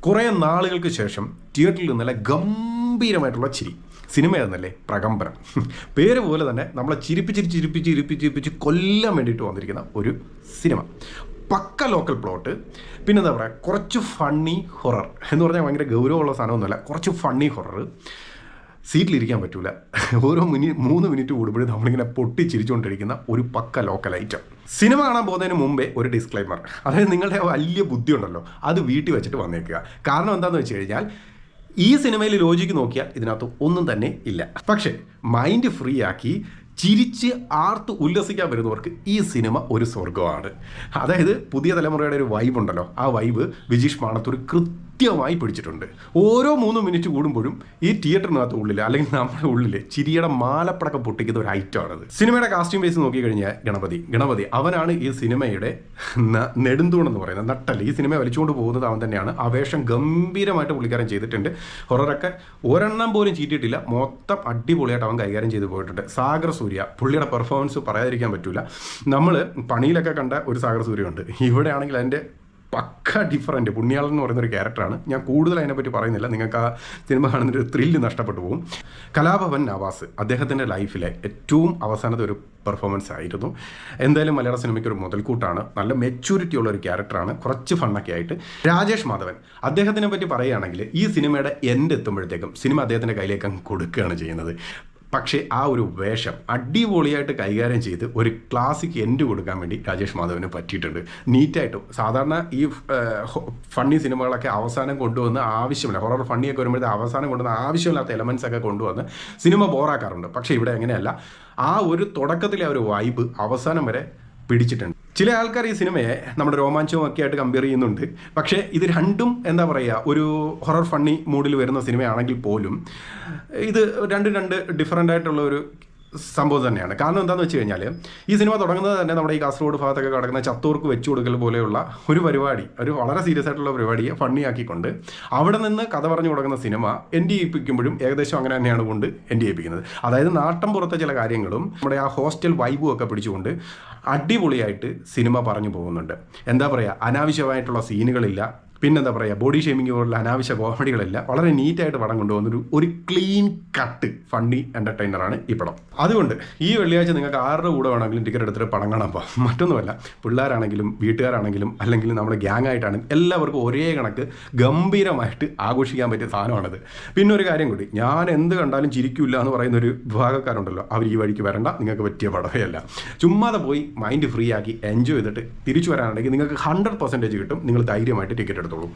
കുറേ നാളുകൾക്ക് ശേഷം തിയേറ്ററിൽ നിന്നല്ല ഗംഭീരമായിട്ടുള്ള ചിരി. സിനിമ എന്നല്ലേ പ്രകമ്പനം. പേര് പോലെ തന്നെ നമ്മളെ ചിരിപ്പിച്ച് കൊല്ലാൻ വേണ്ടിയിട്ട് വന്നിരിക്കുന്ന ഒരു സിനിമ. പക്ക ലോക്കൽ പ്ലോട്ട്, പിന്നെ എന്താ പറയുക, കുറച്ച് ഫണ്ണി ഹൊറർ എന്ന് പറഞ്ഞാൽ ഭയങ്കര ഗൗരവമുള്ള സാധനമൊന്നുമല്ല, കുറച്ച് ഫണ്ണി ഹൊറർ. സീറ്റിലിരിക്കാൻ പറ്റൂല, ഓരോ 3 മിനിറ്റ് കൂടുമ്പോഴും നമ്മളിങ്ങനെ പൊട്ടിച്ചിരിച്ചുകൊണ്ടിരിക്കുന്ന ഒരു പക്ക ലോക്കൽ ഐറ്റം. സിനിമ കാണാൻ പോകുന്നതിന് മുമ്പേ ഒരു ഡിസ്ക്ലൈമർ, അതായത് നിങ്ങളുടെ വലിയ ബുദ്ധി ഉണ്ടല്ലോ അത് വീട്ടിൽ വെച്ചിട്ട് വന്നേക്കുക. കാരണം എന്താണെന്ന് വെച്ച് കഴിഞ്ഞാൽ ഈ സിനിമയിൽ ലോജിക്ക് നോക്കിയാൽ ഇതിനകത്ത് ഒന്നും തന്നെ ഇല്ല. പക്ഷേ മൈൻഡ് ഫ്രീ ആക്കി ചിരിച്ച് ആർത്ത് ഉല്ലസിക്കാൻ വരുന്നവർക്ക് ഈ സിനിമ ഒരു സ്വർഗമാണ്. അതായത് പുതിയ തലമുറയുടെ ഒരു വൈബ് ഉണ്ടല്ലോ, ആ വൈബ് വിജീഷ് മാണത്തൂർ കൃത്യമായി പിടിച്ചിട്ടുണ്ട്. ഓരോ 3 മിനിറ്റ് കൂടുമ്പോഴും ഈ തിയേറ്ററിനകത്ത് ഉള്ളിൽ അല്ലെങ്കിൽ നമ്മുടെ ഉള്ളിൽ ചിരിയുടെ മാലപ്പടക്കം പൊട്ടിക്കുന്ന ഒരു ഐറ്റമാണത്. സിനിമയുടെ കാസ്റ്യൂം ബേസ് നോക്കിക്കഴിഞ്ഞാൽ ഗണപതി അവനാണ് ഈ സിനിമയുടെ നെടുന്തൂണെന്ന് പറയുന്നത്, നട്ടല്. ഈ സിനിമ വലിച്ചുകൊണ്ട് പോകുന്നത് അവൻ തന്നെയാണ്. ആ വേഷം ഗംഭീരമായിട്ട് പുള്ളിക്കാരൻ ചെയ്തിട്ടുണ്ട്. ഹൊററൊക്കെ ഒരെണ്ണം പോലും ചീറ്റിയിട്ടില്ല, മൊത്തം അടിപൊളിയായിട്ട് അവൻ കൈകാര്യം ചെയ്ത് പോയിട്ടുണ്ട്. സാഗർ സൂര്യ, പുള്ളിയുടെ പെർഫോമൻസ് പറയാതിരിക്കാൻ പറ്റില്ല. നമ്മൾ പണിയിലൊക്കെ കണ്ട ഒരു സാഗർ സൂര്യ ഉണ്ട്, ഇവിടെ ആണെങ്കിൽ അതിൻ്റെ പക്ക ഡിഫറൻറ്റ്. പുണ്യാളൻ എന്ന് പറയുന്നൊരു ക്യാരക്ടറാണ്. ഞാൻ കൂടുതൽ അതിനെപ്പറ്റി പറയുന്നില്ല, നിങ്ങൾക്ക് ആ സിനിമ കാണുന്നൊരു ത്രില്ല് നഷ്ടപ്പെട്ടു പോകും. കലാഭവൻ നവാസ്, അദ്ദേഹത്തിൻ്റെ ലൈഫിലെ ഏറ്റവും അവസാനത്തെ ഒരു പെർഫോമൻസ് ആയിരുന്നു. എന്തായാലും മലയാള സിനിമയ്ക്ക് ഒരു മുതൽക്കൂട്ടാണ്, നല്ല മെച്യൂരിറ്റി ഉള്ള ഒരു ക്യാരക്ടറാണ്, കുറച്ച് ഫണ്ണൊക്കെ ആയിട്ട്. രാജേഷ് മാധവൻ, അദ്ദേഹത്തിനെ പറ്റി പറയുകയാണെങ്കിൽ ഈ സിനിമയുടെ എൻഡ് എത്തുമ്പോഴത്തേക്കും സിനിമ അദ്ദേഹത്തിൻ്റെ കയ്യിലേക്ക് അങ്ങ് കൊടുക്കുകയാണ് ചെയ്യുന്നത്. പക്ഷേ ആ ഒരു വേഷം അടിപൊളിയായിട്ട് കൈകാര്യം ചെയ്ത് ഒരു ക്ലാസിക് എൻഡ് കൊടുക്കാൻ വേണ്ടി രാജേഷ് മാധവന് പറ്റിയിട്ടുണ്ട്. നീറ്റായിട്ടും. സാധാരണ ഈ ഫണ്ണി സിനിമകളൊക്കെ അവസാനം കൊണ്ടുവന്ന് ആവശ്യമില്ല, ഹൊറർ ഫണ്ണിയൊക്കെ വരുമ്പോഴത്തെ അവസാനം കൊണ്ടുവന്ന് ആവശ്യമില്ലാത്ത എലമെൻസ് ഒക്കെ കൊണ്ടുവന്ന് സിനിമ ബോറാക്കാറുണ്ട്. പക്ഷേ ഇവിടെ അങ്ങനെയല്ല, ആ ഒരു തുടക്കത്തിലെ ഒരു വൈബ് അവസാനം വരെ പിടിച്ചിട്ടുണ്ട്. ചില ആൾക്കാർ ഈ സിനിമയെ നമ്മുടെ രോമാഞ്ചവും ഒക്കെ ആയിട്ട് കമ്പയർ ചെയ്യുന്നുണ്ട്. പക്ഷേ ഇത് രണ്ടും എന്താ പറയുക, ഒരു ഹൊറർ ഫണ്ണി മൂഡിൽ വരുന്ന സിനിമയാണെങ്കിൽ പോലും ഇത് രണ്ട് ഡിഫറൻ്റ് ആയിട്ടുള്ള ഒരു സംഭവം തന്നെയാണ്. കാരണം എന്താണെന്ന് വെച്ച് കഴിഞ്ഞാൽ ഈ സിനിമ തുടങ്ങുന്നത് തന്നെ നമ്മുടെ ഈ കാസർഗോഡ് ഭാഗത്തൊക്കെ കിടക്കുന്ന ചത്തോർക്ക് വെച്ചു കൊടുക്കൽ പോലെയുള്ള ഒരു പരിപാടി, ഒരു വളരെ സീരിയസ് ആയിട്ടുള്ള പരിപാടിയെ ഫണ്ണി ആക്കിക്കൊണ്ട് അവിടെ നിന്ന് കഥ പറഞ്ഞു കൊടുക്കുന്ന സിനിമ എൻഡ് ചെയ്യിപ്പിക്കുമ്പോഴും ഏകദേശം അങ്ങനെ തന്നെയാണ് കൊണ്ട് എൻഡ് ചെയ്യിപ്പിക്കുന്നത്. അതായത് നാട്ടം പുറത്തെ ചില കാര്യങ്ങളും നമ്മുടെ ആ ഹോസ്റ്റൽ വൈബും ഒക്കെ പിടിച്ചുകൊണ്ട് അടിപൊളിയായിട്ട് സിനിമ പറഞ്ഞു പോകുന്നുണ്ട്. എന്താ പറയുക, അനാവശ്യമായിട്ടുള്ള സീനുകളില്ല, പിന്നെന്താ പറയുക, ബോഡി ഷേമിങ് പോലുള്ള അനാവശ്യ കോമഡികളില്ല. വളരെ നീറ്റായിട്ട് പടം കൊണ്ടുവന്നൊരു ഒരു ക്ലീൻ കട്ട് ഫണ്ണി എൻ്റർടൈനറാണ് ഈ പടം. അതുകൊണ്ട് ഈ വെള്ളിയാഴ്ച നിങ്ങൾക്ക് ആരുടെ കൂടെ വേണമെങ്കിലും ടിക്കറ്റ് എടുത്തിട്ട് പടം കാണാൻ പോകാം. മറ്റൊന്നുമല്ല, പിള്ളേരാണെങ്കിലും വീട്ടുകാരാണെങ്കിലും അല്ലെങ്കിൽ നമ്മുടെ ഗ്യാങ് ആയിട്ടാണെങ്കിലും എല്ലാവർക്കും ഒരേ കണക്ക് ഗംഭീരമായിട്ട് ആഘോഷിക്കാൻ പറ്റിയ സാധനമാണത്. പിന്നെ ഒരു കാര്യം കൂടി, ഞാൻ എന്ത് കണ്ടാലും ചിരിക്കില്ല എന്ന് പറയുന്ന ഒരു വിഭാഗക്കാരുണ്ടല്ലോ, അവർ ഈ വഴിക്ക് വരണ്ട, നിങ്ങൾക്ക് പറ്റിയ പടമേ അല്ല. ചുമ്മാതെ പോയി മൈൻഡ് ഫ്രീ ആക്കി എൻജോയ് ചെയ്തിട്ട് തിരിച്ചു വരാനുണ്ടെങ്കിൽ നിങ്ങൾക്ക് 100% കിട്ടും. നിങ്ങൾ ധൈര്യമായിട്ട് ടിക്കറ്റ് എടുത്തോളൂ.